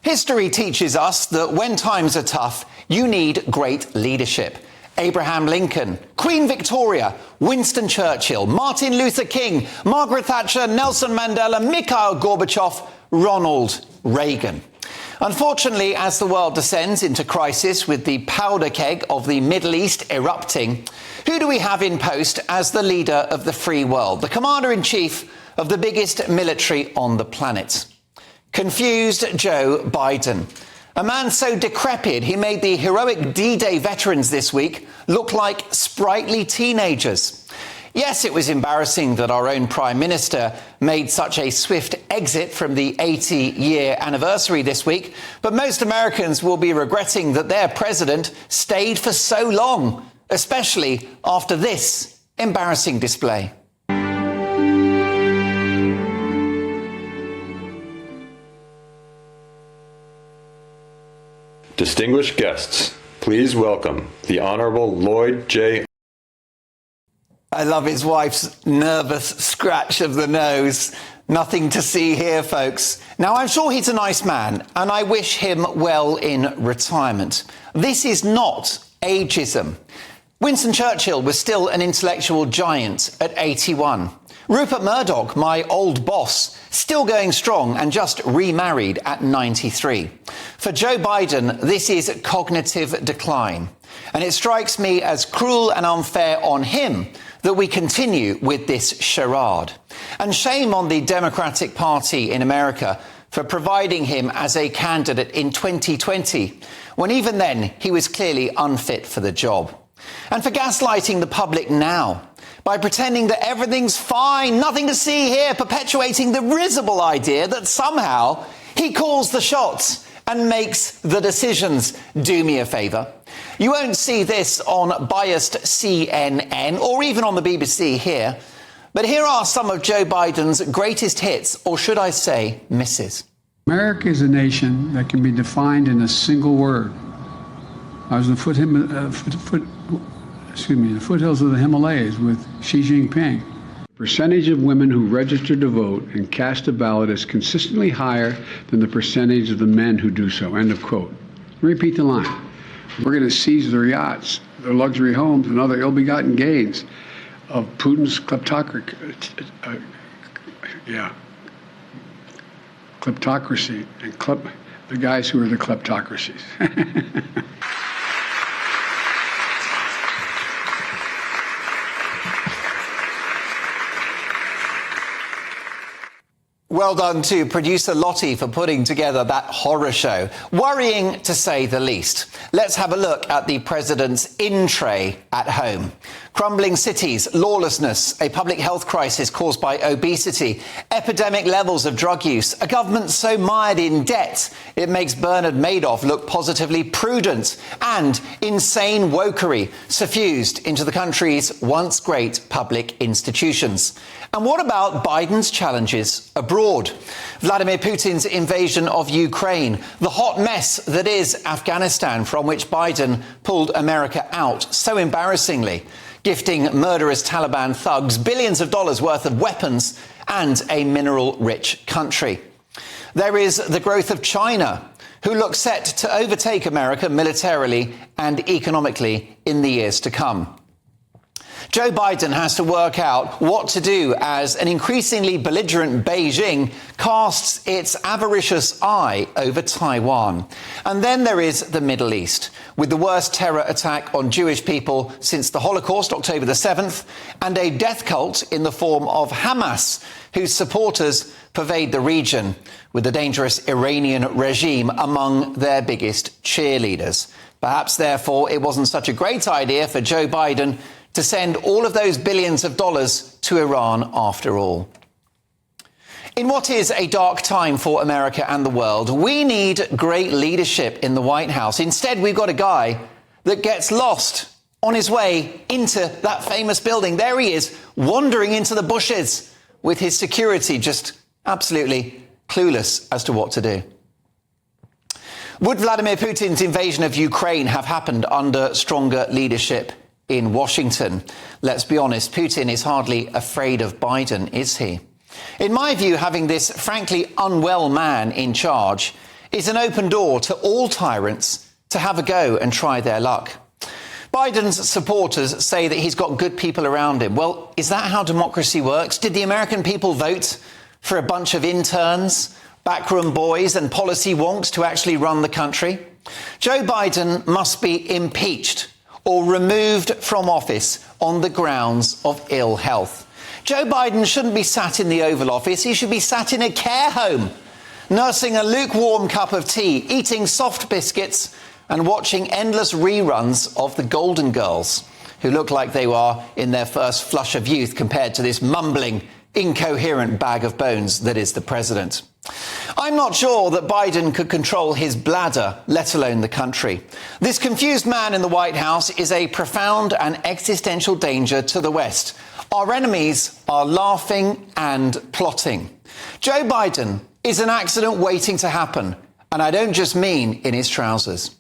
History teaches us that when times are tough, you need great leadership. Abraham Lincoln, Queen Victoria, Winston Churchill, Martin Luther King, Margaret Thatcher, Nelson Mandela, Mikhail Gorbachev, Ronald Reagan. Unfortunately, as the world descends into crisis with the powder keg of the Middle East erupting, who do we have in post as the leader of the free world, the commander-in-chief of the biggest military on the planet? Confused Joe Biden. A man so decrepit he made the heroic D-Day veterans this week look like sprightly teenagers. Yes, it was embarrassing that our own Prime Minister made such a swift exit from the 80-year anniversary this week, but most Americans will be regretting that their president stayed for so long, especially after this embarrassing display. Distinguished guests, please welcome the Honorable Lloyd J. I love his wife's nervous scratch of the nose. Nothing to see here, folks. Now, I'm sure he's a nice man, and I wish him well in retirement. This is not ageism. Winston Churchill was still an intellectual giant at 81. Rupert Murdoch, my old boss, still going strong and just remarried at 93. For Joe Biden, this is cognitive decline. And it strikes me as cruel and unfair on him that we continue with this charade. And shame on the Democratic Party in America for providing him as a candidate in 2020, when even then he was clearly unfit for the job. And for gaslighting the public now, by pretending that everything's fine, nothing to see here, perpetuating the risible idea that somehow he calls the shots and makes the decisions. Do me a favour. You won't see this on biased CNN or even on the BBC here, but here are some of Joe Biden's greatest hits, or should I say misses. America is a nation that can be defined in a single word. I was in the foothills of the Himalayas with Xi Jinping. The percentage of women who register to vote and cast a ballot is consistently higher than the percentage of the men who do so. End of quote. Repeat the line. We're going to seize their yachts, their luxury homes, and other ill-begotten gains of Putin's kleptocracy and the guys who are the kleptocracies. Well done to producer Lottie for putting together that horror show. Worrying, to say the least. Let's have a look at the president's in-tray at home. Crumbling cities, lawlessness, a public health crisis caused by obesity, epidemic levels of drug use, a government so mired in debt it makes Bernard Madoff look positively prudent, and insane wokery suffused into the country's once great public institutions. And what about Biden's challenges abroad? Vladimir Putin's invasion of Ukraine, the hot mess that is Afghanistan, from which Biden pulled America out so embarrassingly, gifting murderous Taliban thugs billions of dollars worth of weapons and a mineral-rich country. There is the growth of China, who looks set to overtake America militarily and economically in the years to come. Joe Biden has to work out what to do as an increasingly belligerent Beijing casts its avaricious eye over Taiwan. And then there is the Middle East, with the worst terror attack on Jewish people since the Holocaust, October the 7th, and a death cult in the form of Hamas, whose supporters pervade the region, with the dangerous Iranian regime among their biggest cheerleaders. Perhaps, therefore, it wasn't such a great idea for Joe Biden to send all of those billions of dollars to Iran after all. In what is a dark time for America and the world, we need great leadership in the White House. Instead, we've got a guy that gets lost on his way into that famous building. There he is, wandering into the bushes with his security just absolutely clueless as to what to do. Would Vladimir Putin's invasion of Ukraine have happened under stronger leadership in Washington? Let's be honest, Putin is hardly afraid of Biden, is he? In my view, having this frankly unwell man in charge is an open door to all tyrants to have a go and try their luck. Biden's supporters say that he's got good people around him. Well, is that how democracy works? Did the American people vote for a bunch of interns, backroom boys and policy wonks to actually run the country? Joe Biden must be impeached or removed from office on the grounds of ill health. Joe Biden shouldn't be sat in the Oval Office. He should be sat in a care home, nursing a lukewarm cup of tea, eating soft biscuits and watching endless reruns of the Golden Girls, who look like they were in their first flush of youth compared to this mumbling, incoherent bag of bones that is the president. I'm not sure that Biden could control his bladder, let alone the country. This confused man in the White House is a profound and existential danger to the West. Our enemies are laughing and plotting. Joe Biden is an accident waiting to happen, and I don't just mean in his trousers.